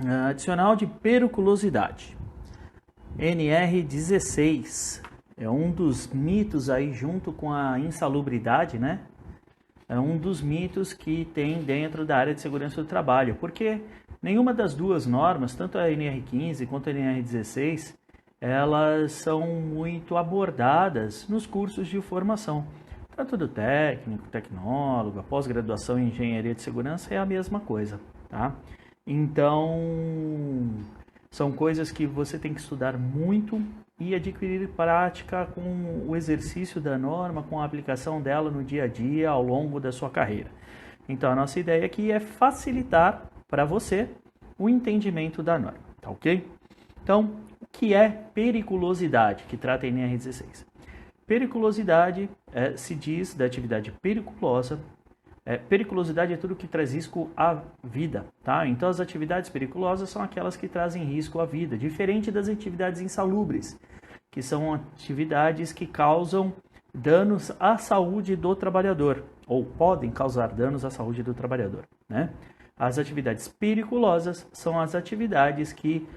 Adicional de periculosidade. NR16 é um dos mitos aí junto com a insalubridade, né? É um dos mitos que tem dentro da área de segurança do trabalho, porque nenhuma das duas normas, tanto a NR15 quanto a NR16, elas são muito abordadas nos cursos de formação. Tanto do técnico, tecnólogo, a pós-graduação em engenharia de segurança é a mesma coisa, tá? Então, são coisas que você tem que estudar muito e adquirir prática com o exercício da norma, com a aplicação dela no dia a dia, ao longo da sua carreira. Então, a nossa ideia aqui é facilitar para você o entendimento da norma, tá ok? Então, o que é periculosidade, que trata a NR16? Periculosidade se diz da atividade periculosa. Periculosidade é tudo que traz risco à vida, tá? Então as atividades periculosas são aquelas que trazem risco à vida, diferente das atividades insalubres, que são atividades que causam danos à saúde do trabalhador, ou podem causar danos à saúde do trabalhador, né? As atividades periculosas são as atividades que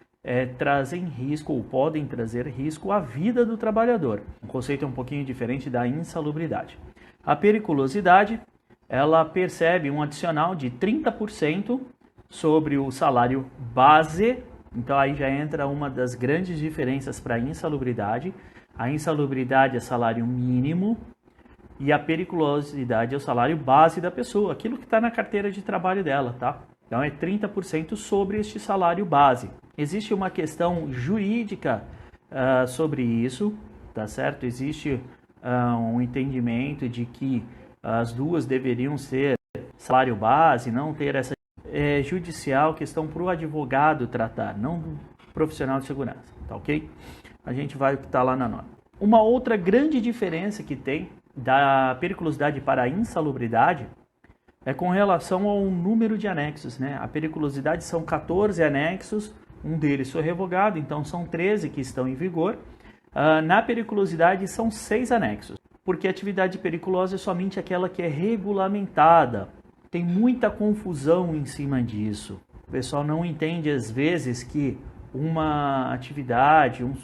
trazem risco ou podem trazer risco à vida do trabalhador. O conceito é um pouquinho diferente da insalubridade. A periculosidade, ela percebe um adicional de 30% sobre o salário base. Então aí já entra uma das grandes diferenças para a insalubridade. A insalubridade é salário mínimo e a periculosidade é o salário base da pessoa, aquilo que está na carteira de trabalho dela, tá? Então é 30% sobre este salário base. Existe uma questão jurídica sobre isso, tá certo? Existe um entendimento de que as duas deveriam ser salário base, não ter essa judicial, questão para o advogado tratar, não do profissional de segurança, tá ok? A gente vai o que está lá na norma. Uma outra grande diferença que tem da periculosidade para a insalubridade é com relação ao número de anexos, né? A periculosidade são 14 anexos, um deles foi revogado, então são 13 que estão em vigor. Na periculosidade são 6 anexos, porque a atividade periculosa é somente aquela que é regulamentada. Tem muita confusão em cima disso. O pessoal não entende às vezes que uma atividade, um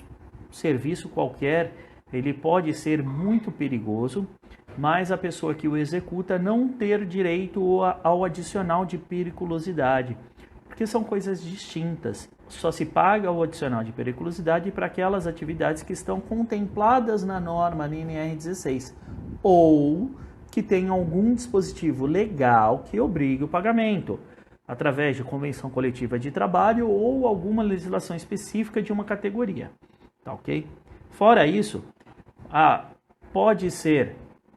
serviço qualquer, ele pode ser muito perigoso, mas a pessoa que o executa não ter direito ao adicional de periculosidade, porque são coisas distintas. Só se paga o adicional de periculosidade para aquelas atividades que estão contempladas na norma NR16 ou que tem algum dispositivo legal que obrigue o pagamento, através de convenção coletiva de trabalho ou alguma legislação específica de uma categoria, tá ok? Fora isso, a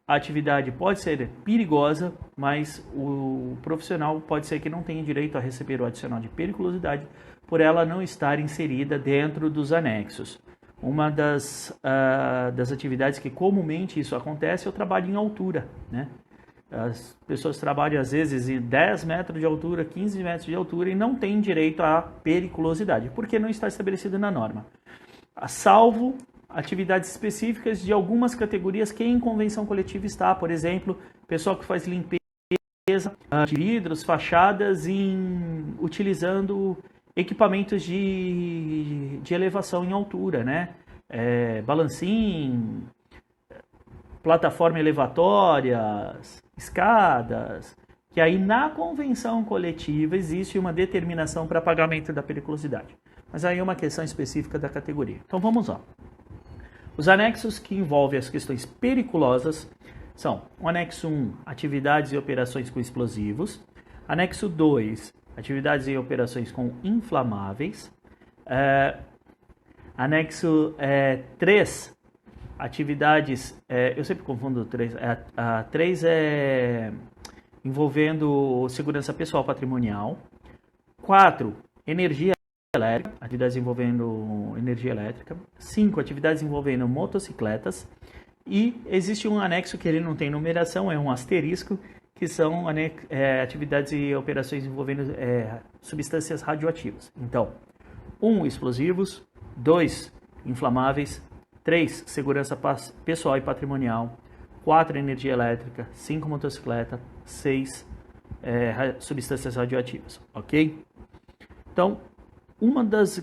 atividade pode ser perigosa, mas o profissional pode ser que não tenha direito a receber o adicional de periculosidade por ela não estar inserida dentro dos anexos. Uma das atividades que comumente isso acontece é o trabalho em altura, né? As pessoas trabalham às vezes em 10 metros de altura, 15 metros de altura e não têm direito à periculosidade, porque não está estabelecido na norma. Salvo atividades específicas de algumas categorias que em convenção coletiva está, por exemplo, pessoal que faz limpeza de vidros, fachadas, utilizando equipamentos de elevação em altura, né? Balancim, plataforma elevatórias, escadas, que aí na convenção coletiva existe uma determinação para pagamento da periculosidade. Mas aí é uma questão específica da categoria. Então vamos lá. Os anexos que envolvem as questões periculosas são o anexo 1, atividades e operações com explosivos. Anexo 2, atividades e operações com inflamáveis. Anexo 3, atividades, eu sempre confundo 3. A 3 é envolvendo segurança pessoal patrimonial. 4, energia elétrica, atividades envolvendo energia elétrica. 5, atividades envolvendo motocicletas. E existe um anexo que ele não tem numeração, é um asterisco, que são atividades e operações envolvendo substâncias radioativas. Então, 1, explosivos. 2, inflamáveis. 3, segurança pessoal e patrimonial. 4, energia elétrica. 5, motocicleta. 6, substâncias radioativas. Ok? Então, uma das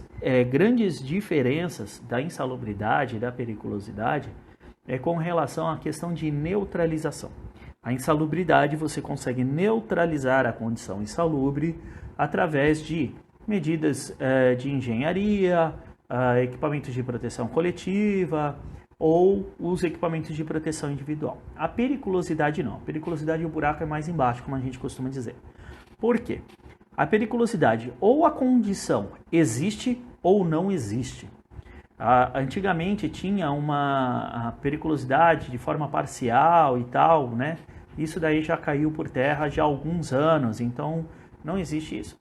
grandes diferenças da insalubridade e da periculosidade é com relação à questão de neutralização. A insalubridade você consegue neutralizar a condição insalubre através de medidas de engenharia, equipamentos de proteção coletiva ou os equipamentos de proteção individual. A periculosidade não. A periculosidade, o buraco é mais embaixo, como a gente costuma dizer. Por quê? A periculosidade, ou a condição existe ou não existe. Antigamente tinha uma periculosidade de forma parcial e tal, né? Isso daí já caiu por terra já há alguns anos, então não existe isso.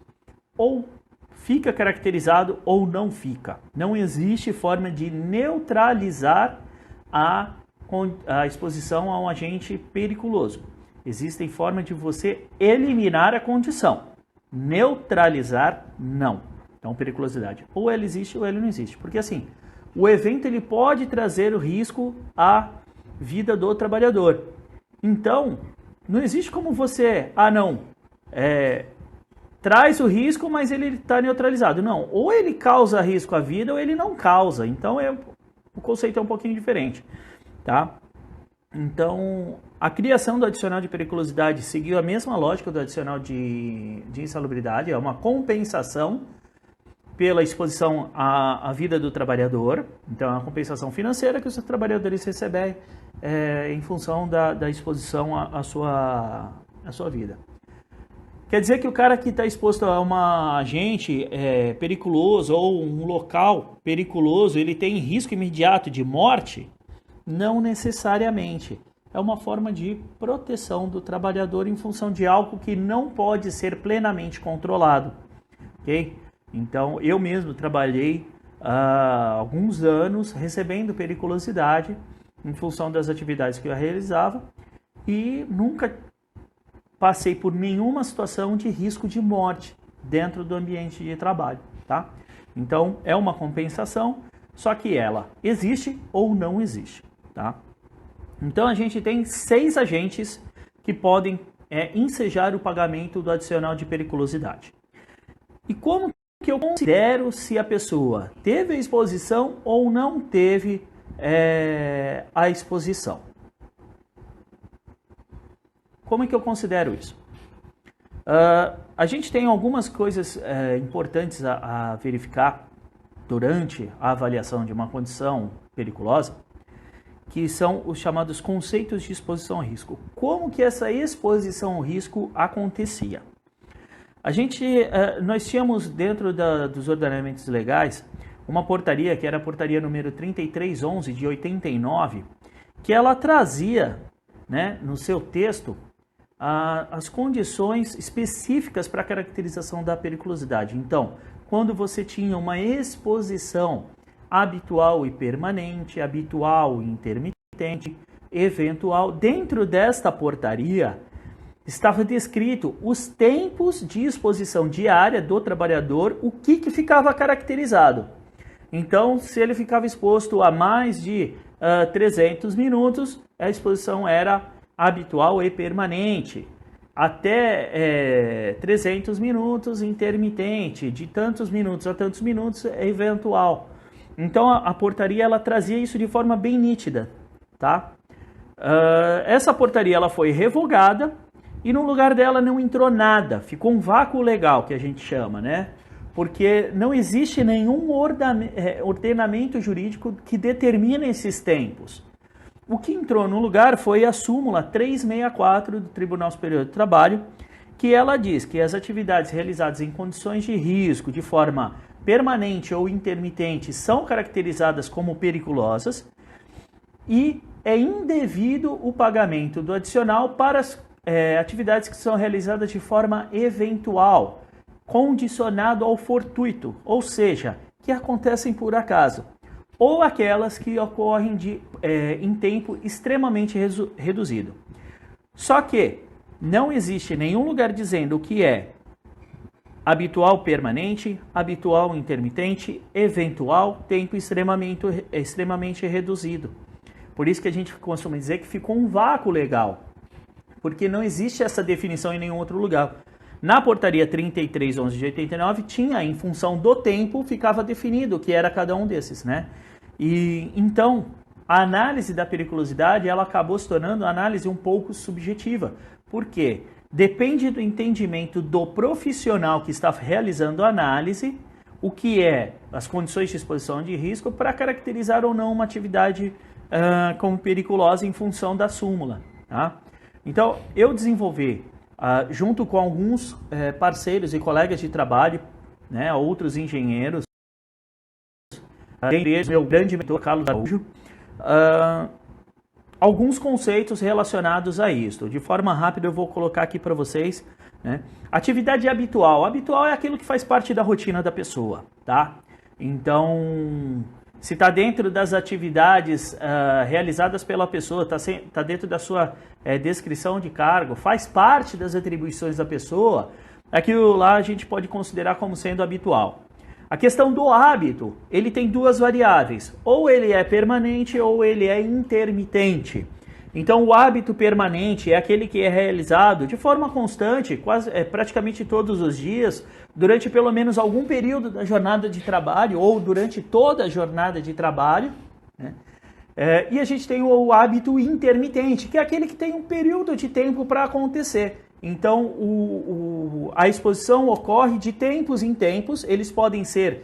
Ou fica caracterizado ou não fica. Não existe forma de neutralizar a exposição a um agente periculoso. Existem formas de você eliminar a condição. Neutralizar, não. Então, periculosidade. Ou ela existe ou ela não existe. Porque assim, o evento ele pode trazer o risco à vida do trabalhador. Então, não existe como você... traz o risco, mas ele está neutralizado. Não, ou ele causa risco à vida ou ele não causa. Então, o conceito é um pouquinho diferente, tá? Então, a criação do adicional de periculosidade seguiu a mesma lógica do adicional de insalubridade, é uma compensação pela exposição à vida do trabalhador. Então, é uma compensação financeira que os trabalhadores recebem em função da exposição à sua vida. Quer dizer que o cara que está exposto a um agente periculoso ou um local periculoso, ele tem risco imediato de morte? Não necessariamente. É uma forma de proteção do trabalhador em função de algo que não pode ser plenamente controlado. Ok? Então, eu mesmo trabalhei há alguns anos recebendo periculosidade em função das atividades que eu realizava e nunca passei por nenhuma situação de risco de morte dentro do ambiente de trabalho, tá? Então, é uma compensação, só que ela existe ou não existe, tá? Então, a gente tem 6 agentes que podem ensejar o pagamento do adicional de periculosidade. E como que eu considero se a pessoa teve a exposição ou não teve a exposição? Como é que eu considero isso? A gente tem algumas coisas importantes a verificar durante a avaliação de uma condição periculosa, que são os chamados conceitos de exposição ao risco. Como que essa exposição ao risco acontecia? Nós tínhamos dentro dos ordenamentos legais uma portaria, que era a portaria número 3311 de 89, que ela trazia, né, no seu texto as condições específicas para a caracterização da periculosidade. Então, quando você tinha uma exposição habitual e permanente, habitual e intermitente, eventual, dentro desta portaria estava descrito os tempos de exposição diária do trabalhador, o que ficava caracterizado. Então, se ele ficava exposto a mais de 300 minutos, a exposição era habitual e permanente. Até 300 minutos, intermitente. De tantos minutos a tantos minutos, eventual. Então, a portaria ela trazia isso de forma bem nítida, tá? Essa portaria ela foi revogada e no lugar dela não entrou nada. Ficou um vácuo legal, que a gente chama, né? Porque não existe nenhum ordenamento jurídico que determine esses tempos. O que entrou no lugar foi a súmula 364 do Tribunal Superior do Trabalho, que ela diz que as atividades realizadas em condições de risco de forma permanente ou intermitente são caracterizadas como periculosas e é indevido o pagamento do adicional para as atividades que são realizadas de forma eventual, condicionado ao fortuito, ou seja, que acontecem por acaso, ou aquelas que ocorrem em tempo extremamente reduzido. Só que não existe nenhum lugar dizendo o que é habitual permanente, habitual intermitente, eventual, tempo extremamente reduzido. Por isso que a gente costuma dizer que ficou um vácuo legal, porque não existe essa definição em nenhum outro lugar. Na portaria 3311 de 89 tinha, em função do tempo, ficava definido o que era cada um desses, né? E então a análise da periculosidade ela acabou se tornando uma análise um pouco subjetiva. Por quê? Depende do entendimento do profissional que está realizando a análise, o que é as condições de exposição de risco para caracterizar ou não uma atividade como periculosa em função da súmula. Tá? Então, eu desenvolvi, junto com alguns parceiros e colegas de trabalho, né, outros engenheiros, meu grande mentor, Carlos Araújo, alguns conceitos relacionados a isso. De forma rápida eu vou colocar aqui para vocês, né? Atividade habitual. Habitual é aquilo que faz parte da rotina da pessoa, tá? Então, se está dentro das atividades realizadas pela pessoa, está dentro da sua descrição de cargo, faz parte das atribuições da pessoa, aquilo lá a gente pode considerar como sendo habitual. A questão do hábito, ele tem duas variáveis, ou ele é permanente ou ele é intermitente. Então o hábito permanente é aquele que é realizado de forma constante, praticamente todos os dias, durante pelo menos algum período da jornada de trabalho ou durante toda a jornada de trabalho, né? E a gente tem o hábito intermitente, que é aquele que tem um período de tempo para acontecer. Então, a exposição ocorre de tempos em tempos, eles podem ser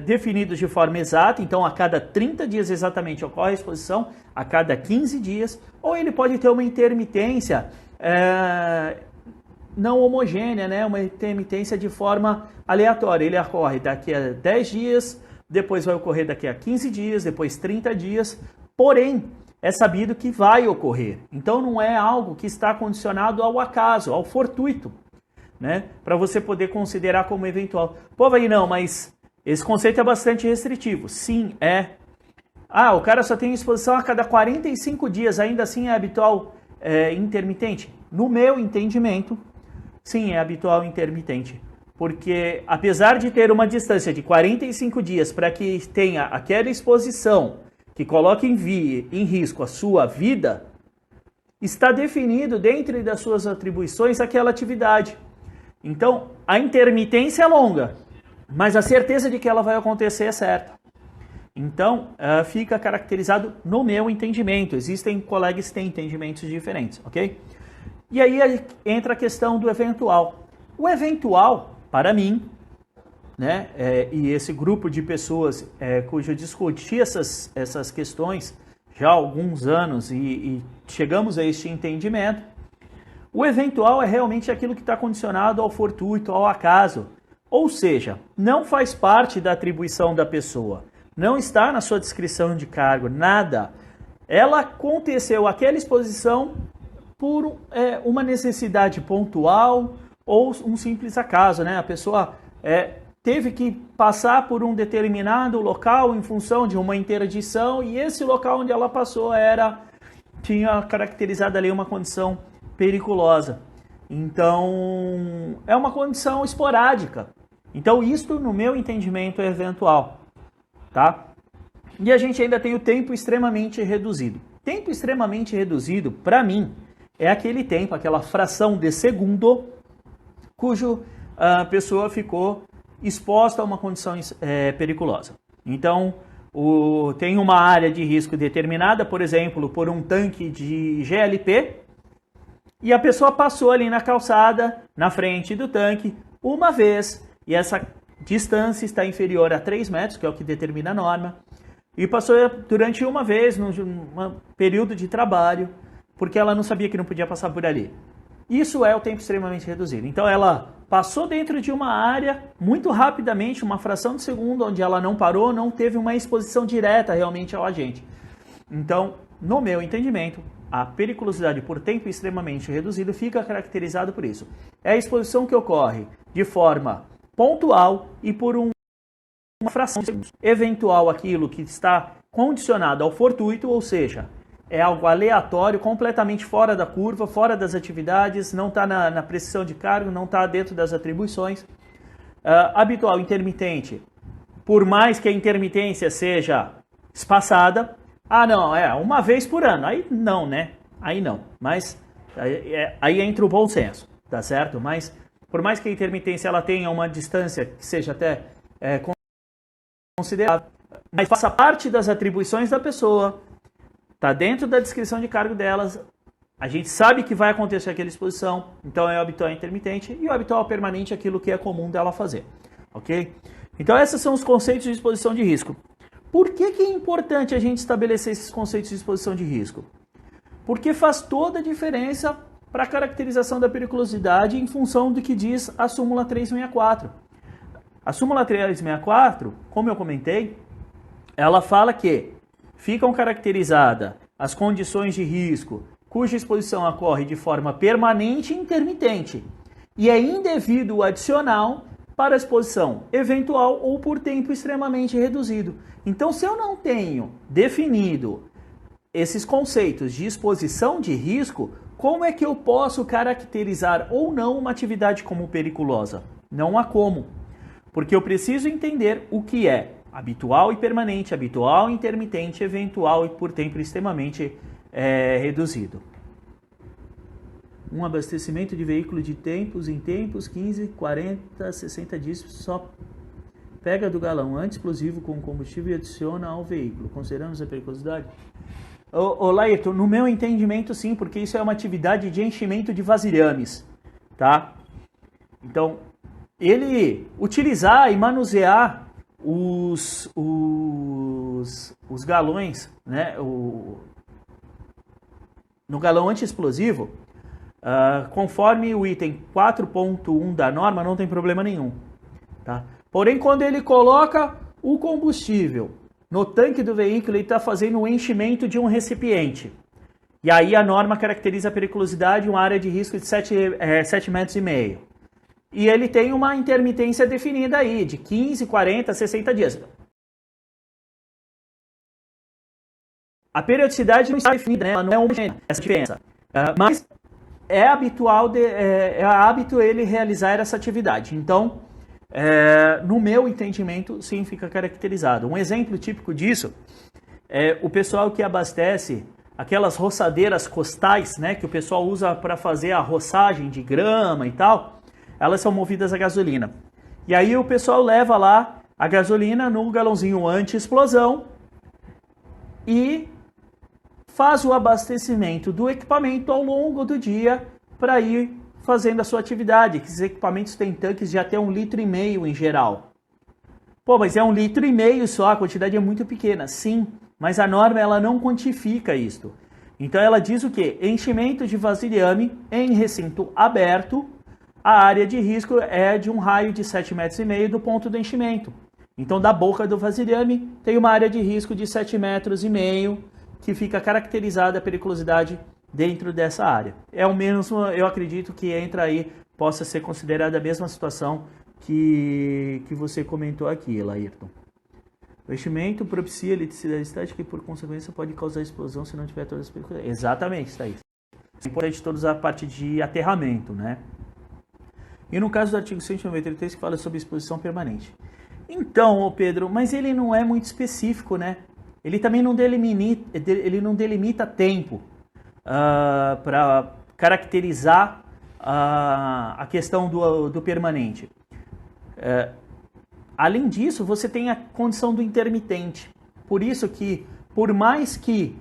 definidos de forma exata, então a cada 30 dias exatamente ocorre a exposição, a cada 15 dias, ou ele pode ter uma intermitência não homogênea, né? Uma intermitência de forma aleatória. Ele ocorre daqui a 10 dias, depois vai ocorrer daqui a 15 dias, depois 30 dias, porém, é sabido que vai ocorrer. Então não é algo que está condicionado ao acaso, ao fortuito, né? Para você poder considerar como eventual. Pô, aí não, mas esse conceito é bastante restritivo. Sim, é. O cara só tem exposição a cada 45 dias, ainda assim é habitual intermitente? No meu entendimento, sim, é habitual intermitente. Porque apesar de ter uma distância de 45 dias para que tenha aquela exposição que coloque em risco a sua vida, está definido dentro das suas atribuições aquela atividade. Então, a intermitência é longa, mas a certeza de que ela vai acontecer é certa. Então, fica caracterizado no meu entendimento. Existem colegas que têm entendimentos diferentes, ok? E aí entra a questão do eventual. O eventual, para mim, né, e esse grupo de pessoas cujo eu discuti essas questões já há alguns anos e chegamos a este entendimento, o eventual é realmente aquilo que está condicionado ao fortuito, ao acaso. Ou seja, não faz parte da atribuição da pessoa, não está na sua descrição de cargo, nada. Ela aconteceu, aquela exposição, por uma necessidade pontual ou um simples acaso, né? A pessoa teve que passar por um determinado local em função de uma interdição e esse local onde ela passou tinha caracterizado ali uma condição periculosa. Então, é uma condição esporádica. Então, isto, no meu entendimento, é eventual, tá? E a gente ainda tem o tempo extremamente reduzido. Tempo extremamente reduzido, para mim, é aquele tempo, aquela fração de segundo, cujo a pessoa ficou exposta a uma condição periculosa. Então, tem uma área de risco determinada, por exemplo, por um tanque de GLP, e a pessoa passou ali na calçada, na frente do tanque, uma vez, e essa distância está inferior a 3 metros, que é o que determina a norma, e passou durante uma vez, num período de trabalho, porque ela não sabia que não podia passar por ali. Isso é o tempo extremamente reduzido. Então ela passou dentro de uma área muito rapidamente, uma fração de segundo, onde ela não parou, não teve uma exposição direta realmente ao agente. Então, no meu entendimento, a periculosidade por tempo extremamente reduzido fica caracterizado por isso. É a exposição que ocorre de forma pontual e por uma fração de segundos. Eventual aquilo que está condicionado ao fortuito, ou seja, é algo aleatório, completamente fora da curva, fora das atividades, não está na precisão de cargo, não está dentro das atribuições. Habitual, intermitente, por mais que a intermitência seja espaçada, não, uma vez por ano, aí não, né? Aí não, mas aí entra o bom senso, tá certo? Mas por mais que a intermitência ela tenha uma distância que seja até considerável, mas faça parte das atribuições da pessoa, está dentro da descrição de cargo delas, a gente sabe que vai acontecer aquela exposição, então é o habitual intermitente, e o habitual permanente é aquilo que é comum dela fazer, ok? Então esses são os conceitos de exposição de risco. Por que é importante a gente estabelecer esses conceitos de exposição de risco? Porque faz toda a diferença para a caracterização da periculosidade em função do que diz a súmula 364. A súmula 364, como eu comentei, ela fala que ficam caracterizadas as condições de risco cuja exposição ocorre de forma permanente e intermitente e é indevido o adicional para a exposição eventual ou por tempo extremamente reduzido. Então, se eu não tenho definido esses conceitos de exposição de risco, como é que eu posso caracterizar ou não uma atividade como periculosa? Não há como, porque eu preciso entender o que é habitual e permanente, habitual e intermitente, eventual e por tempo extremamente reduzido. Um abastecimento de veículo de tempos em tempos, 15, 40, 60 dias, só pega do galão anti-explosivo com combustível e adiciona ao veículo. Consideramos a periculosidade? Ô Laírton, no meu entendimento sim, porque isso é uma atividade de enchimento de vasilhames, tá? Então, ele utilizar e manusear os galões, né, no galão anti-explosivo, conforme o item 4.1 da norma, não tem problema nenhum, tá? Porém, quando ele coloca o combustível no tanque do veículo, ele está fazendo o enchimento de um recipiente. E aí a norma caracteriza a periculosidade em uma área de risco de 7,5 metros. E ele tem uma intermitência definida aí, de 15, 40, 60 dias. A periodicidade não está definida, né? Ela não é homogênea, essa diferença. Mas é habitual, é hábito ele realizar essa atividade. Então, no meu entendimento, sim, fica caracterizado. Um exemplo típico disso é o pessoal que abastece aquelas roçadeiras costais, né, que o pessoal usa para fazer a roçagem de grama e tal. Elas são movidas a gasolina. E aí o pessoal leva lá a gasolina num galãozinho anti-explosão e faz o abastecimento do equipamento ao longo do dia para ir fazendo a sua atividade. Esses equipamentos têm tanques de até 1,5 litro em geral. Pô, mas é 1,5 litro só, a quantidade é muito pequena. Sim, mas a norma ela não quantifica isto. Então ela diz o quê? Enchimento de vasilhame em recinto aberto. A área de risco é de um raio de 7,5 metros do ponto do enchimento. Então, da boca do vasilhame, tem uma área de risco de 7,5 metros, que fica caracterizada a periculosidade dentro dessa área. É o mesmo, eu acredito que entra aí, possa ser considerada a mesma situação que você comentou aqui, Laírton. O enchimento propicia eletricidade estática e, por consequência, pode causar explosão se não tiver todas as periculosidades. Exatamente, isso aí. É importante todos a parte de aterramento, né? E no caso do artigo 193 que fala sobre exposição permanente. Então, Pedro, mas ele não é muito específico, né? Ele também não delimita tempo para caracterizar a questão do permanente. Além disso, você tem a condição do intermitente. Por isso que, por mais que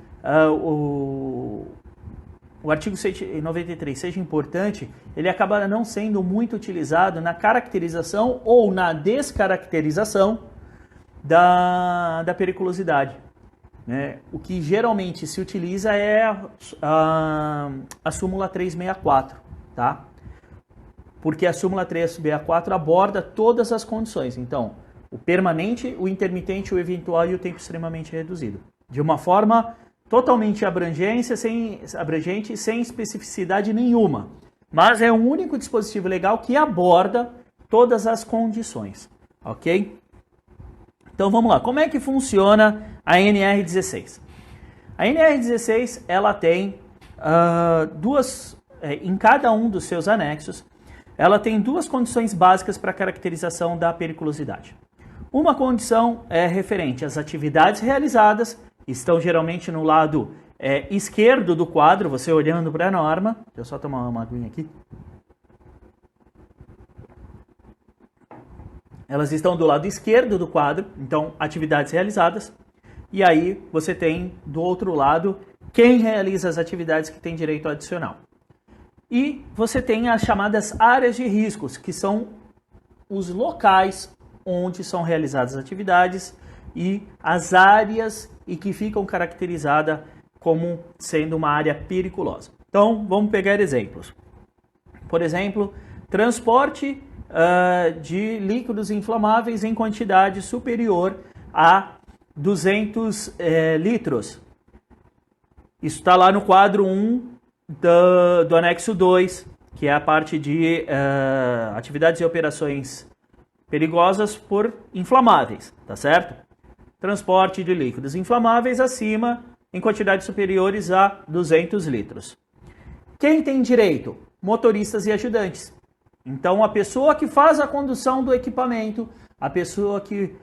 o artigo 193 seja importante, ele acaba não sendo muito utilizado na caracterização ou na descaracterização da periculosidade, né? O que geralmente se utiliza é a súmula 364, tá? Porque a súmula 364 aborda todas as condições. Então, o permanente, o intermitente, o eventual e o tempo extremamente reduzido. De uma forma totalmente abrangente, sem especificidade nenhuma. Mas é o único dispositivo legal que aborda todas as condições, ok? Então vamos lá, como é que funciona a NR16? A NR16 ela tem em cada um dos seus anexos, ela tem duas condições básicas para a caracterização da periculosidade. Uma condição é referente às atividades realizadas, estão geralmente no lado esquerdo do quadro, você olhando para a norma. Deixa eu só tomar uma aguinha aqui. Elas estão do lado esquerdo do quadro, então atividades realizadas. E aí você tem do outro lado quem realiza as atividades que tem direito adicional. E você tem as chamadas áreas de riscos, que são os locais onde são realizadas as atividades e as áreas e que ficam caracterizadas como sendo uma área periculosa. Então, vamos pegar exemplos. Por exemplo, transporte de líquidos inflamáveis em quantidade superior a 200 litros. Isso está lá no quadro 1 do anexo 2, que é a parte de atividades e operações perigosas por inflamáveis, tá certo? Transporte de líquidos inflamáveis acima em quantidades superiores a 200 litros. Quem tem direito? Motoristas e ajudantes. Então, a pessoa que faz a condução do equipamento, a pessoa que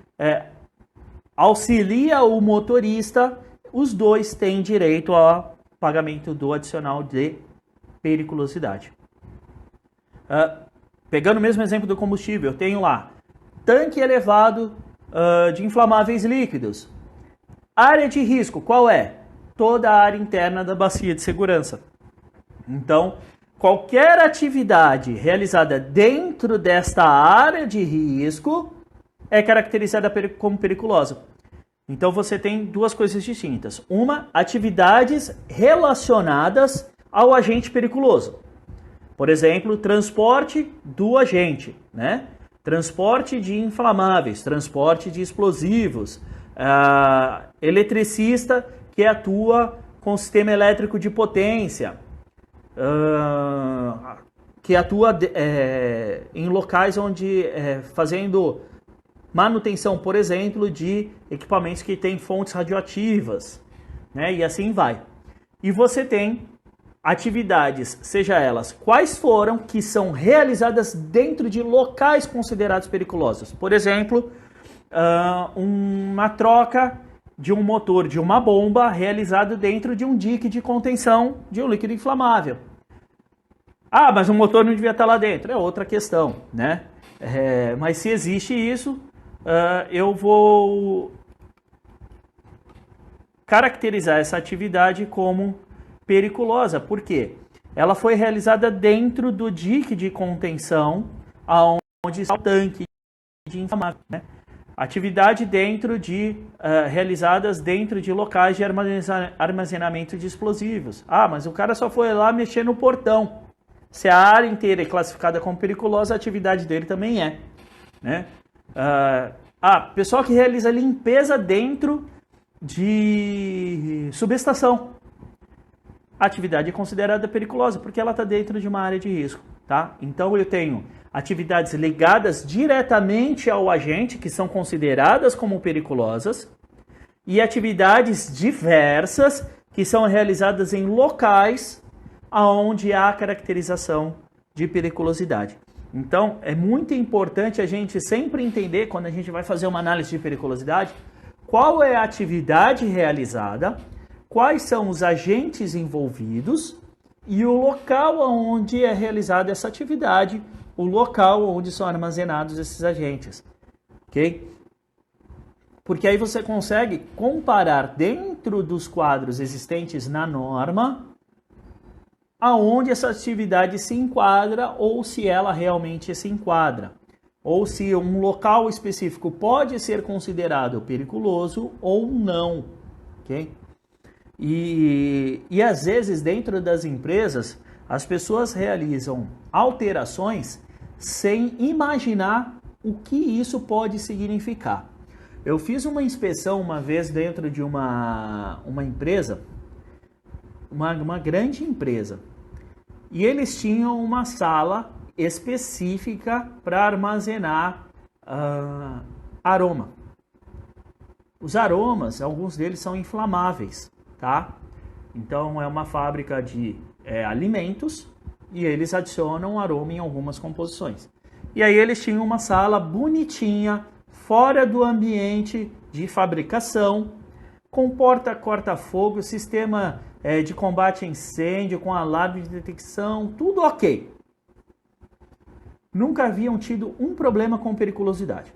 auxilia o motorista, os dois têm direito ao pagamento do adicional de periculosidade. Pegando o mesmo exemplo do combustível, eu tenho lá tanque elevado de inflamáveis líquidos. Área de risco, qual é? Toda a área interna da bacia de segurança. Então, qualquer atividade realizada dentro desta área de risco é caracterizada como periculosa. Então, você tem duas coisas distintas. Uma, atividades relacionadas ao agente periculoso. Por exemplo, transporte do agente, né? Transporte de inflamáveis, transporte de explosivos, eletricista que atua com sistema elétrico de potência, que atua em locais onde fazendo manutenção, por exemplo, de equipamentos que têm fontes radioativas, né? E assim vai. E você tem atividades, seja elas quais foram, que são realizadas dentro de locais considerados periculosos. Por exemplo, uma troca de um motor de uma bomba realizado dentro de um dique de contenção de um líquido inflamável. Ah, mas o motor não devia estar lá dentro. É outra questão, né? Mas se existe isso, eu vou caracterizar essa atividade como periculosa. Por quê? Ela foi realizada dentro do dique de contenção, onde está o tanque de inflamável, né? Atividade realizadas dentro de locais de armazenamento de explosivos. Ah, mas o cara só foi lá mexer no portão. Se a área inteira é classificada como periculosa, a atividade dele também é, né? Pessoal que realiza limpeza dentro de subestação. A atividade é considerada periculosa porque ela está dentro de uma área de risco, tá? Então eu tenho atividades ligadas diretamente ao agente, que são consideradas como periculosas, e atividades diversas, que são realizadas em locais onde há caracterização de periculosidade. Então, é muito importante a gente sempre entender, quando a gente vai fazer uma análise de periculosidade, qual é a atividade realizada, quais são os agentes envolvidos e o local onde é realizada essa atividade, o local onde são armazenados esses agentes, ok? Porque aí você consegue comparar dentro dos quadros existentes na norma aonde essa atividade se enquadra ou se ela realmente se enquadra, ou se um local específico pode ser considerado periculoso ou não, ok? E às vezes dentro das empresas as pessoas realizam alterações sem imaginar o que isso pode significar. Eu fiz uma inspeção uma vez dentro de uma empresa, uma grande empresa, e eles tinham uma sala específica para armazenar aroma. Os aromas, alguns deles são inflamáveis, tá? Então é uma fábrica de alimentos e eles adicionam aroma em algumas composições. E aí eles tinham uma sala bonitinha, fora do ambiente de fabricação, com porta corta-fogo, sistema de combate a incêndio, com alarme de detecção, tudo ok. nunca haviam tido um problema com periculosidade.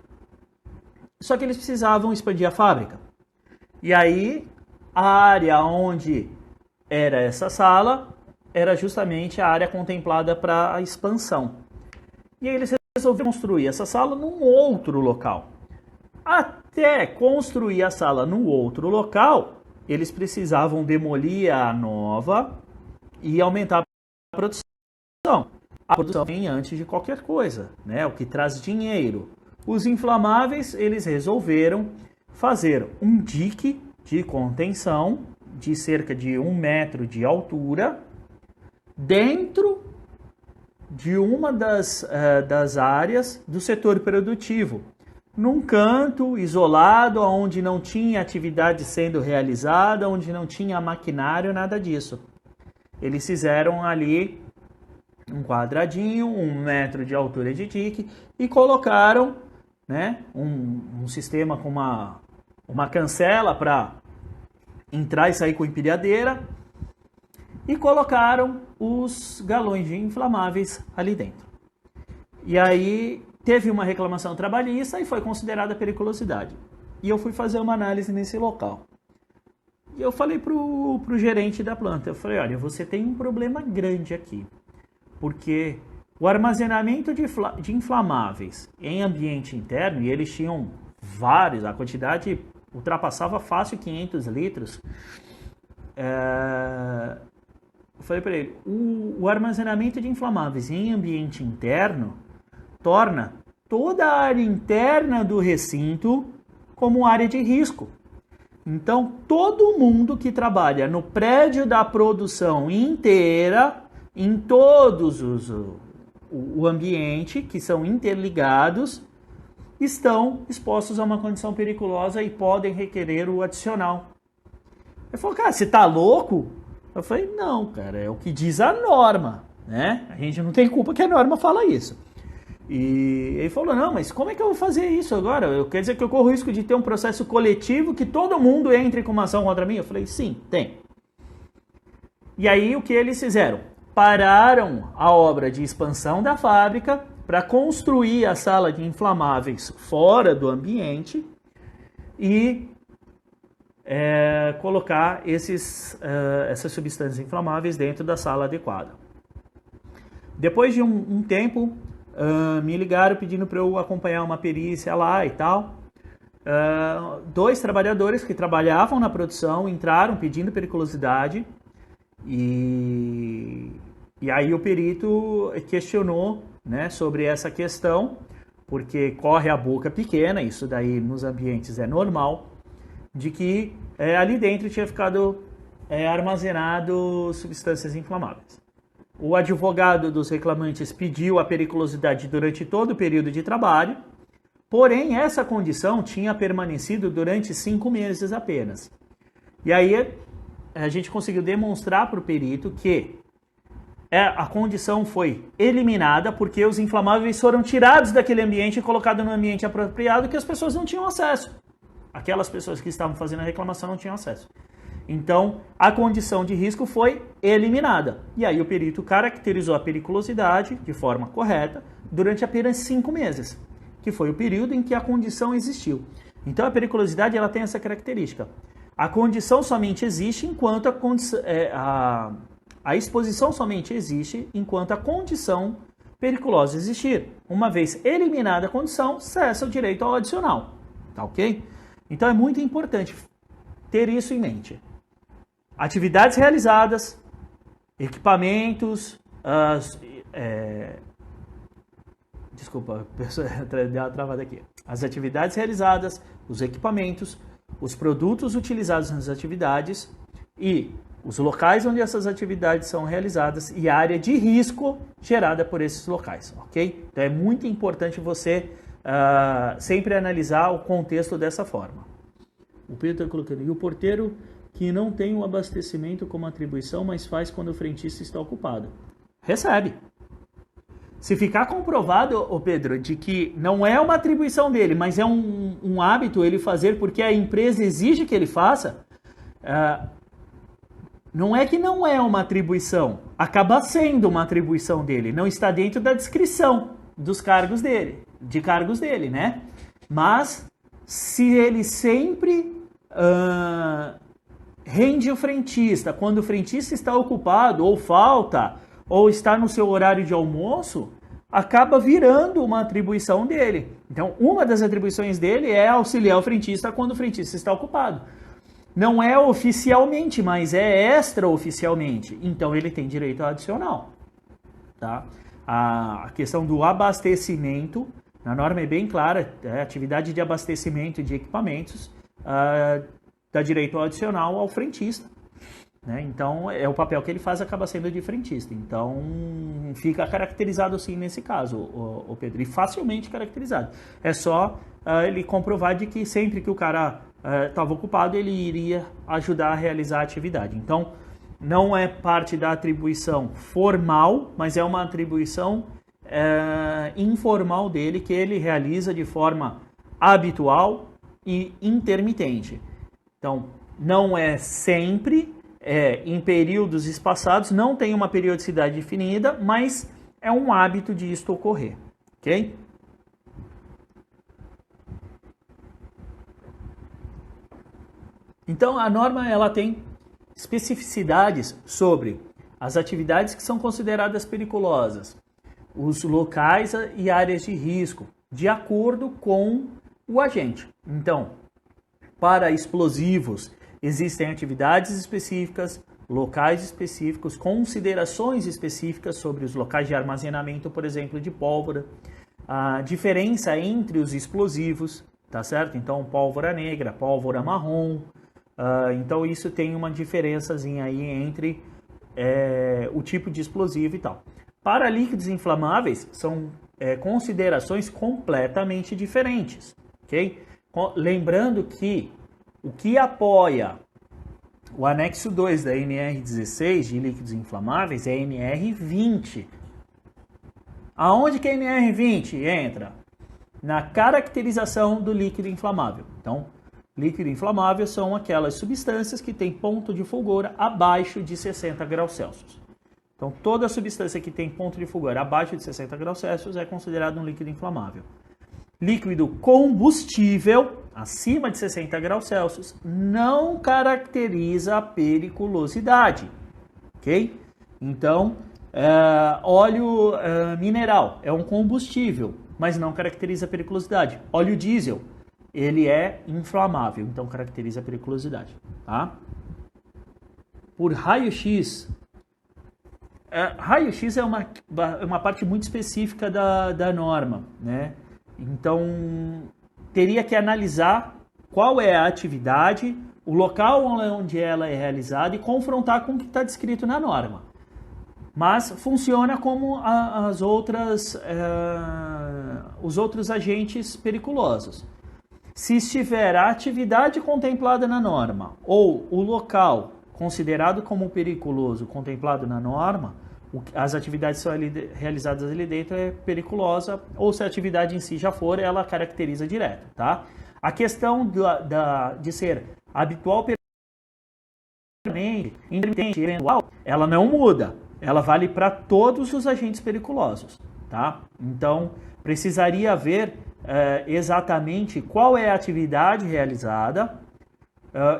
Só que eles precisavam expandir a fábrica. E aí, a área onde era essa sala era justamente a área contemplada para a expansão. E aí eles resolveram construir essa sala num outro local. Até construir a sala num outro local, eles precisavam demolir a nova e aumentar a produção. A produção vem antes de qualquer coisa, né? O que traz dinheiro. Os inflamáveis, eles resolveram fazer um dique de contenção de cerca de 1 metro de altura dentro de uma das áreas do setor produtivo, num canto isolado, onde não tinha atividade sendo realizada, onde não tinha maquinário, nada disso. Eles fizeram ali um quadradinho, 1 metro de altura de dique e colocaram, né, um sistema com uma cancela para entrar e sair com empilhadeira e colocaram os galões de inflamáveis ali dentro. E aí teve uma reclamação trabalhista e foi considerada periculosidade. E eu fui fazer uma análise nesse local. E eu falei pro gerente da planta, eu falei, olha, você tem um problema grande aqui, porque o armazenamento de inflamáveis em ambiente interno, e eles tinham vários, a quantidade ultrapassava fácil 500 litros, eu falei para ele, o armazenamento de inflamáveis em ambiente interno torna toda a área interna do recinto como área de risco. Então, todo mundo que trabalha no prédio da produção inteira, em todos o ambiente, que são interligados, estão expostos a uma condição periculosa e podem requerer o adicional. Ele falou, cara, você tá louco? Eu falei, não, cara, é o que diz a norma, né? A gente não tem culpa que a norma fala isso. E ele falou, não, mas como é que eu vou fazer isso agora? Quer dizer que eu corro o risco de ter um processo coletivo que todo mundo entre com uma ação contra mim? Eu falei, sim, tem. E aí o que eles fizeram? Pararam a obra de expansão da fábrica para construir a sala de inflamáveis fora do ambiente e colocar essas substâncias inflamáveis dentro da sala adequada. Depois de um tempo, me ligaram pedindo para eu acompanhar uma perícia lá e tal. 2 trabalhadores que trabalhavam na produção entraram pedindo periculosidade e aí o perito questionou, né, sobre essa questão, porque corre a boca pequena, isso daí nos ambientes é normal, de que ali dentro tinha ficado armazenado substâncias inflamáveis. O advogado dos reclamantes pediu a periculosidade durante todo o período de trabalho, porém essa condição tinha permanecido durante 5 meses apenas. E aí a gente conseguiu demonstrar para o perito que a condição foi eliminada porque os inflamáveis foram tirados daquele ambiente e colocados no ambiente apropriado que as pessoas não tinham acesso. Aquelas pessoas que estavam fazendo a reclamação não tinham acesso. Então, a condição de risco foi eliminada. E aí o perito caracterizou a periculosidade de forma correta durante apenas 5 meses, que foi o período em que a condição existiu. Então, a periculosidade ela tem essa característica. A condição somente existe enquanto a exposição somente existe enquanto a condição periculosa existir. Uma vez eliminada a condição, cessa o direito ao adicional. Tá ok? Então, é muito importante ter isso em mente. Atividades realizadas, equipamentos, desculpa, deu uma travada aqui. As atividades realizadas, os equipamentos, os produtos utilizados nas atividades e os locais onde essas atividades são realizadas e a área de risco gerada por esses locais, ok? Então é muito importante você sempre analisar o contexto dessa forma. O Pedro está colocando, e o porteiro que não tem o abastecimento como atribuição, mas faz quando o frentista está ocupado. Recebe. Se ficar comprovado, ô Pedro, de que não é uma atribuição dele, mas é um hábito ele fazer porque a empresa exige que ele faça, não é que não é uma atribuição, acaba sendo uma atribuição dele, não está dentro da descrição. dos cargos dele, né? Mas se ele sempre rende o frentista quando o frentista está ocupado ou falta ou está no seu horário de almoço, acaba virando uma atribuição dele. Então, uma das atribuições dele é auxiliar o frentista quando o frentista está ocupado. Não é oficialmente, mas é extraoficialmente. Então, ele tem direito ao adicional. Tá? A questão do abastecimento, na norma é bem clara, atividade de abastecimento de equipamentos dá direito ao adicional ao frentista. Né? Então, é o papel que ele faz, acaba sendo de frentista. Então, fica caracterizado sim nesse caso, o Pedro, e facilmente caracterizado. É só ele comprovar de que sempre que o cara estava ocupado, ele iria ajudar a realizar a atividade. Então, não é parte da atribuição formal, mas é uma atribuição informal dele, que ele realiza de forma habitual e intermitente. Então, não é sempre, em períodos espaçados, não tem uma periodicidade definida, mas é um hábito de isto ocorrer, ok? Então, a norma ela tem especificidades sobre as atividades que são consideradas periculosas, os locais e áreas de risco, de acordo com o agente. Então, para explosivos, existem atividades específicas, locais específicos, considerações específicas sobre os locais de armazenamento, por exemplo, de pólvora, a diferença entre os explosivos, tá certo? Então, pólvora negra, pólvora marrom. Então, isso tem uma diferençazinha aí entre o tipo de explosivo e tal. Para líquidos inflamáveis, são considerações completamente diferentes, ok? Lembrando que o que apoia o anexo 2 da NR16 de líquidos inflamáveis é a NR20. Aonde que a NR20 entra? Na caracterização do líquido inflamável. Então, líquido inflamável são aquelas substâncias que têm ponto de fulgor abaixo de 60 graus Celsius. Então, toda substância que tem ponto de fulgor abaixo de 60 graus Celsius é considerada um líquido inflamável. Líquido combustível, acima de 60 graus Celsius, não caracteriza a periculosidade, ok? Então, óleo mineral é um combustível, mas não caracteriza a periculosidade. Óleo diesel, ele é inflamável, então caracteriza a periculosidade, tá? Por raio-x, raio-x é uma parte muito específica da norma, né? Então, teria que analisar qual é a atividade, o local onde ela é realizada e confrontar com o que está descrito na norma. Mas funciona como os outros agentes periculosos. Se estiver a atividade contemplada na norma ou o local considerado como periculoso contemplado na norma, as atividades são realizadas ali dentro é periculosa, ou se a atividade em si já for, ela caracteriza direto, tá? A questão de ser habitual, permanente, intermitente, eventual, ela não muda. Ela vale para todos os agentes periculosos, tá? Então, precisaria ver exatamente qual é a atividade realizada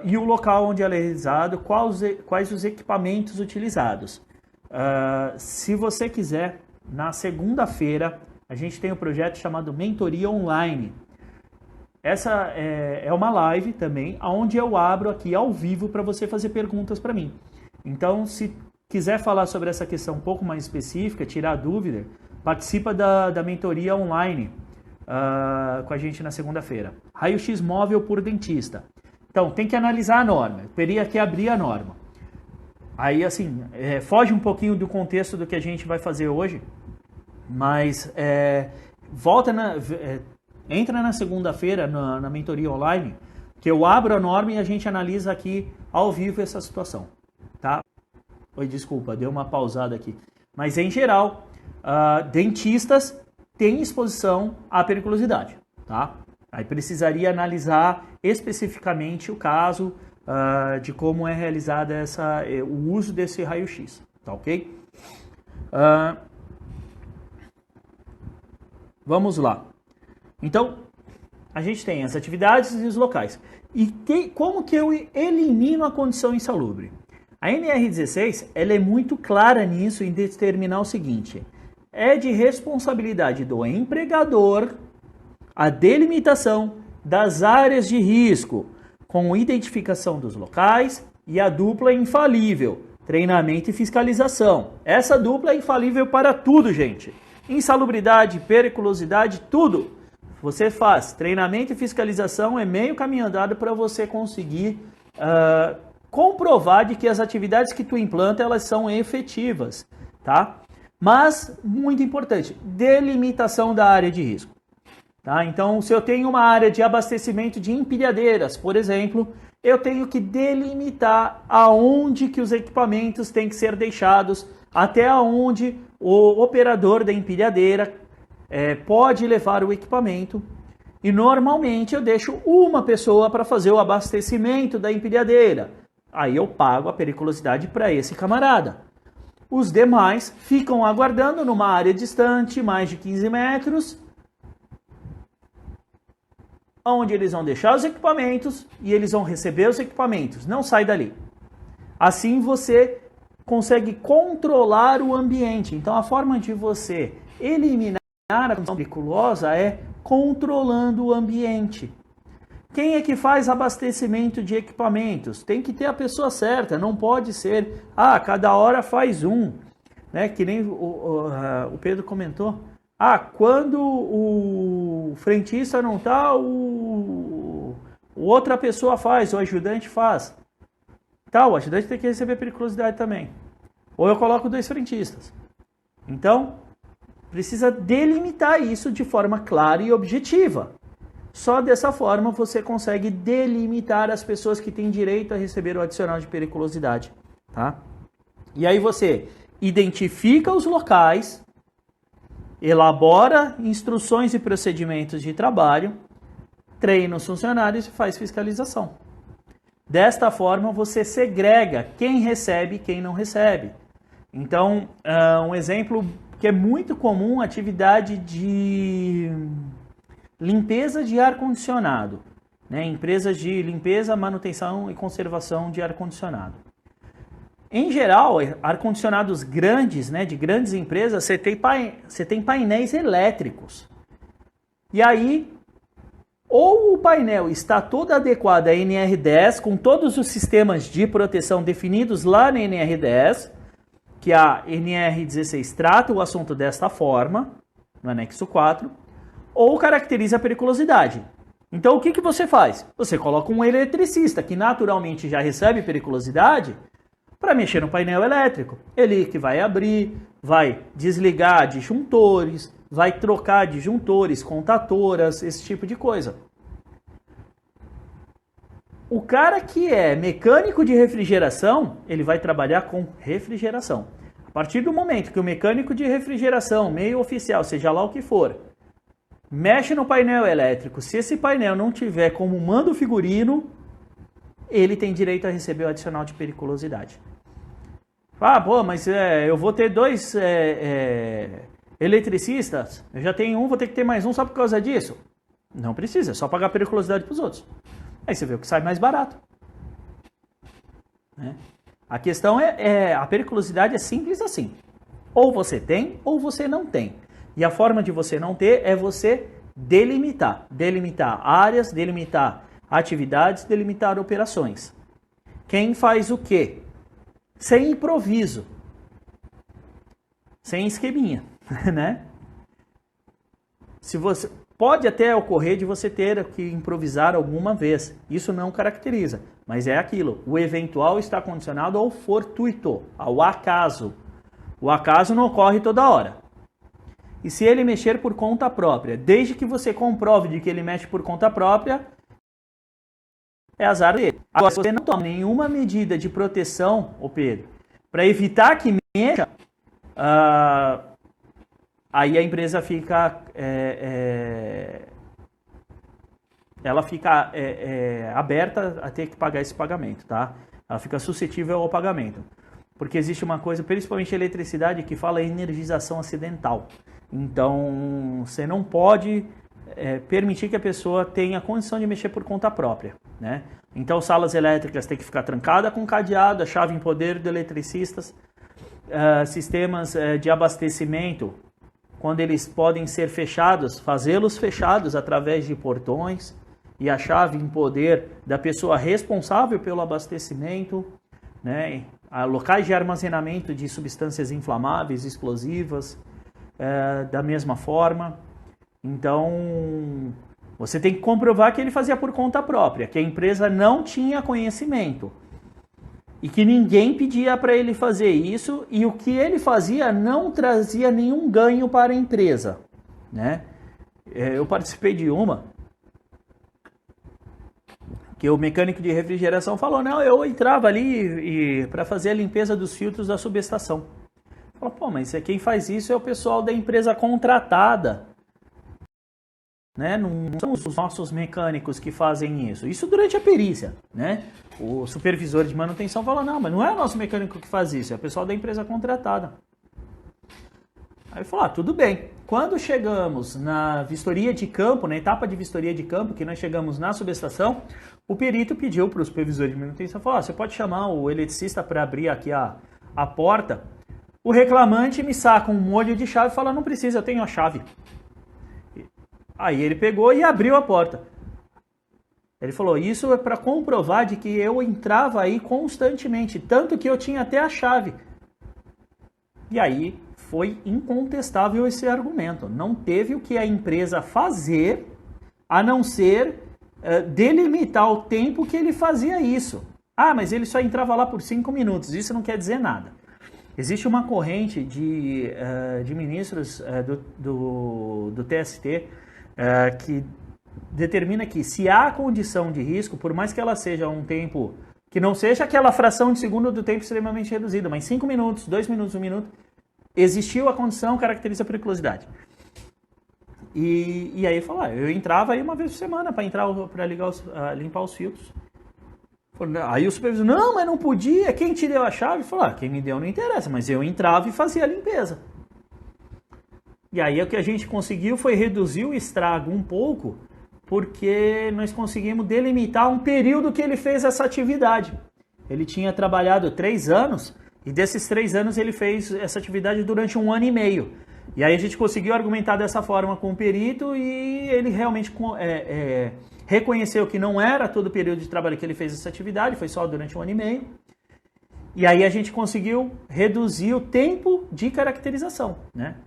e o local onde ela é realizada, quais os equipamentos utilizados. Se você quiser, na segunda-feira, a gente tem um projeto chamado Mentoria Online. Essa é uma live também, onde eu abro aqui ao vivo para você fazer perguntas para mim. Então, se quiser falar sobre essa questão um pouco mais específica, tirar dúvida, participa da mentoria online com a gente na segunda-feira. Raio-X móvel por dentista. Então, tem que analisar a norma. Eu teria que abrir a norma. Aí, assim, foge um pouquinho do contexto do que a gente vai fazer hoje, mas entra na segunda-feira na mentoria online, que eu abro a norma e a gente analisa aqui ao vivo essa situação, tá? Oi, desculpa, deu uma pausada aqui. Mas, em geral, dentistas têm exposição à periculosidade, tá? Aí precisaria analisar especificamente o caso de como é realizada o uso desse raio-x, tá ok? Vamos lá. Então, a gente tem as atividades e os locais. E como que eu elimino a condição insalubre? A NR16 ela é muito clara nisso em determinar o seguinte: é de responsabilidade do empregador a delimitação das áreas de risco, com identificação dos locais e a dupla infalível, treinamento e fiscalização. Essa dupla é infalível para tudo, gente. Insalubridade, periculosidade, tudo. Você faz treinamento e fiscalização, é meio caminho andado para você conseguir comprovar de que as atividades que tu implanta elas são efetivas, tá? Mas, muito importante, delimitação da área de risco. Tá? Então, se eu tenho uma área de abastecimento de empilhadeiras, por exemplo, eu tenho que delimitar aonde que os equipamentos têm que ser deixados, até onde o operador da empilhadeira pode levar o equipamento. E normalmente eu deixo uma pessoa para fazer o abastecimento da empilhadeira. Aí eu pago a periculosidade para esse camarada. Os demais ficam aguardando numa área distante, mais de 15 metros, onde eles vão deixar os equipamentos e eles vão receber os equipamentos. Não sai dali. Assim você consegue controlar o ambiente. Então a forma de você eliminar a condição periculosa é controlando o ambiente. Quem é que faz abastecimento de equipamentos? Tem que ter a pessoa certa, não pode ser, cada hora faz um. Né? Que nem o Pedro comentou. Quando o frentista não está, outra pessoa faz, o ajudante faz. Tá, o ajudante tem que receber periculosidade também. Ou eu coloco 2 frentistas. Então, precisa delimitar isso de forma clara e objetiva. Só dessa forma você consegue delimitar as pessoas que têm direito a receber o adicional de periculosidade. Tá? E aí você identifica os locais, elabora instruções e procedimentos de trabalho, treina os funcionários e faz fiscalização. Desta forma, você segrega quem recebe e quem não recebe. Então, um exemplo que é muito comum, atividade de limpeza de ar-condicionado. Né? Empresas de limpeza, manutenção e conservação de ar-condicionado. Em geral, ar-condicionados grandes, né, de grandes empresas, você tem painéis elétricos. E aí, ou o painel está todo adequado à NR10, com todos os sistemas de proteção definidos lá na NR10, que a NR16 trata o assunto desta forma, no anexo 4, ou caracteriza a periculosidade. Então, o que você faz? Você coloca um eletricista, que naturalmente já recebe periculosidade, para mexer no painel elétrico. Ele que vai abrir, vai desligar disjuntores, vai trocar disjuntores, contatoras, esse tipo de coisa. O cara que é mecânico de refrigeração, ele vai trabalhar com refrigeração. A partir do momento que o mecânico de refrigeração, meio oficial, seja lá o que for, mexe no painel elétrico, se esse painel não tiver como manda o figurino, ele tem direito a receber o adicional de periculosidade. Mas eu vou ter 2 eletricistas, eu já tenho um, vou ter que ter mais um só por causa disso? Não precisa, é só pagar periculosidade para os outros. Aí você vê o que sai mais barato. Né? A questão a periculosidade é simples assim. Ou você tem, ou você não tem. E a forma de você não ter é você delimitar. Delimitar áreas, delimitar atividades, delimitar operações. Quem faz o quê? Sem improviso. Sem esqueminha, né? Pode até ocorrer de você ter que improvisar alguma vez. Isso não caracteriza, mas é aquilo. O eventual está condicionado ao fortuito, ao acaso. O acaso não ocorre toda hora. E se ele mexer por conta própria, desde que você comprove de que ele mexe por conta própria, é azar dele. Agora, se você não toma nenhuma medida de proteção, Pedro, para evitar que mexa, aí a empresa fica, ela fica aberta a ter que pagar esse pagamento, tá? Ela fica suscetível ao pagamento. Porque existe uma coisa, principalmente a eletricidade, que fala energização acidental. Então, você não pode permitir que a pessoa tenha condição de mexer por conta própria, né? Então, salas elétricas têm que ficar trancadas com cadeado, a chave em poder de eletricistas, sistemas de abastecimento, quando eles podem ser fechados, fazê-los fechados através de portões e a chave em poder da pessoa responsável pelo abastecimento, né? Locais de armazenamento de substâncias inflamáveis, explosivas, da mesma forma. Então, você tem que comprovar que ele fazia por conta própria, que a empresa não tinha conhecimento e que ninguém pedia para ele fazer isso, e o que ele fazia não trazia nenhum ganho para a empresa, né? Eu participei de uma que o mecânico de refrigeração falou, não, eu entrava ali para fazer a limpeza dos filtros da subestação. Falou, pô, mas quem faz isso é o pessoal da empresa contratada, né? Não são os nossos mecânicos que fazem isso. Isso durante a perícia, né? O supervisor de manutenção falou, não, mas não é o nosso mecânico que faz isso, é o pessoal da empresa contratada. Aí falou, tudo bem. Quando chegamos na vistoria de campo, na etapa de vistoria de campo, que nós chegamos na subestação, o perito pediu para o supervisor de manutenção, falou, você pode chamar o eletricista para abrir aqui a porta? O reclamante me saca um molho de chave e fala, não precisa, eu tenho a chave. Aí ele pegou e abriu a porta. Ele falou, isso é para comprovar de que eu entrava aí constantemente, tanto que eu tinha até a chave. E aí foi incontestável esse argumento. Não teve o que a empresa fazer, a não ser delimitar o tempo que ele fazia isso. Ah, mas ele só entrava lá por 5 minutos, isso não quer dizer nada. Existe uma corrente de ministros do TST que determina que se há condição de risco, por mais que ela seja um tempo, que não seja aquela fração de segundo do tempo extremamente reduzida, mas 5 minutos, 2 minutos, 1 minuto, existiu a condição, caracteriza a periculosidade. E aí falou, eu entrava aí uma vez por semana para limpar os filtros. Aí o supervisor, não, mas não podia, quem te deu a chave? Falou, quem me deu não interessa, mas eu entrava e fazia a limpeza. E aí o que a gente conseguiu foi reduzir o estrago um pouco, porque nós conseguimos delimitar um período que ele fez essa atividade. Ele tinha trabalhado 3 anos, e desses 3 anos ele fez essa atividade durante 1 ano e meio. E aí a gente conseguiu argumentar dessa forma com o perito, e ele realmente reconheceu que não era todo o período de trabalho que ele fez essa atividade, foi só durante 1 ano e meio. E aí a gente conseguiu reduzir o tempo de caracterização, né?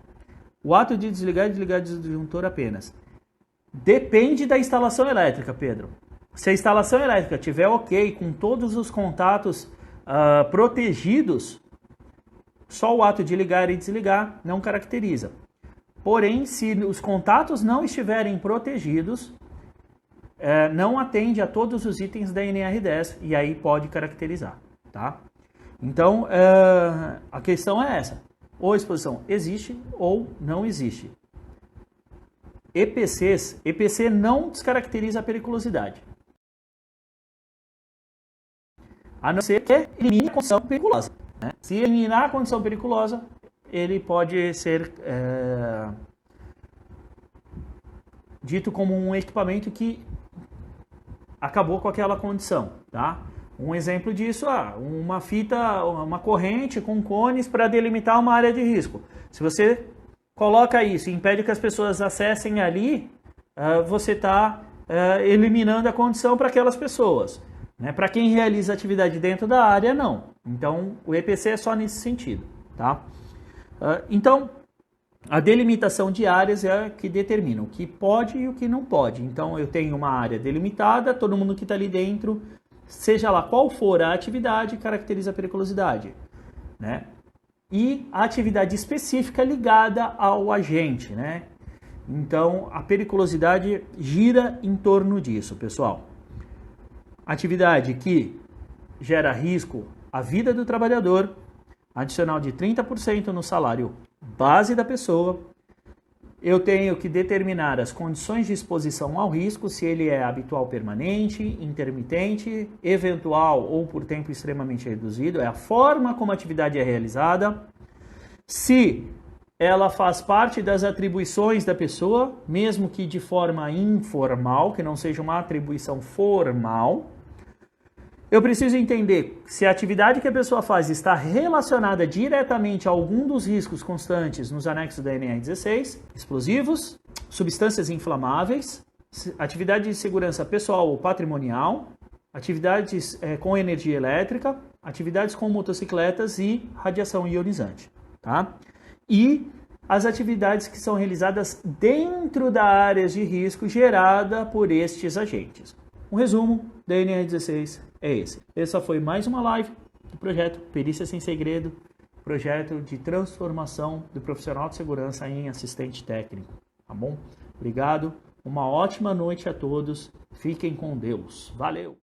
O ato de desligar e desligar o disjuntor apenas depende da instalação elétrica, Pedro. Se a instalação elétrica tiver ok, com todos os contatos protegidos, só o ato de ligar e desligar não caracteriza. Porém, se os contatos não estiverem protegidos, não atende a todos os itens da NR10 e aí pode caracterizar, tá? Então, a questão é essa. Ou a exposição existe ou não existe. EPC não descaracteriza a periculosidade. A não ser que elimine a condição periculosa, né? Se eliminar a condição periculosa, ele pode ser dito como um equipamento que acabou com aquela condição, tá? Um exemplo disso, uma corrente com cones para delimitar uma área de risco. Se você coloca isso e impede que as pessoas acessem ali, você está eliminando a condição para aquelas pessoas, né? Para quem realiza atividade dentro da área, não. Então, o EPC é só nesse sentido, tá? Então, a delimitação de áreas é que determina o que pode e o que não pode. Então, eu tenho uma área delimitada, todo mundo que está ali dentro, seja lá qual for a atividade, caracteriza a periculosidade, né? E a atividade específica ligada ao agente, né? Então, a periculosidade gira em torno disso, pessoal. Atividade que gera risco à vida do trabalhador, adicional de 30% no salário base da pessoa. Eu tenho que determinar as condições de exposição ao risco, se ele é habitual permanente, intermitente, eventual ou por tempo extremamente reduzido, é a forma como a atividade é realizada. Se ela faz parte das atribuições da pessoa, mesmo que de forma informal, que não seja uma atribuição formal. Eu preciso entender se a atividade que a pessoa faz está relacionada diretamente a algum dos riscos constantes nos anexos da NR 16, explosivos, substâncias inflamáveis, atividade de segurança pessoal ou patrimonial, atividades com energia elétrica, atividades com motocicletas e radiação ionizante, tá? E as atividades que são realizadas dentro da área de risco gerada por estes agentes. Um resumo da NR16 é esse. Essa foi mais uma live do projeto Perícia Sem Segredo, projeto de transformação do profissional de segurança em assistente técnico, tá bom? Obrigado, uma ótima noite a todos, fiquem com Deus, valeu!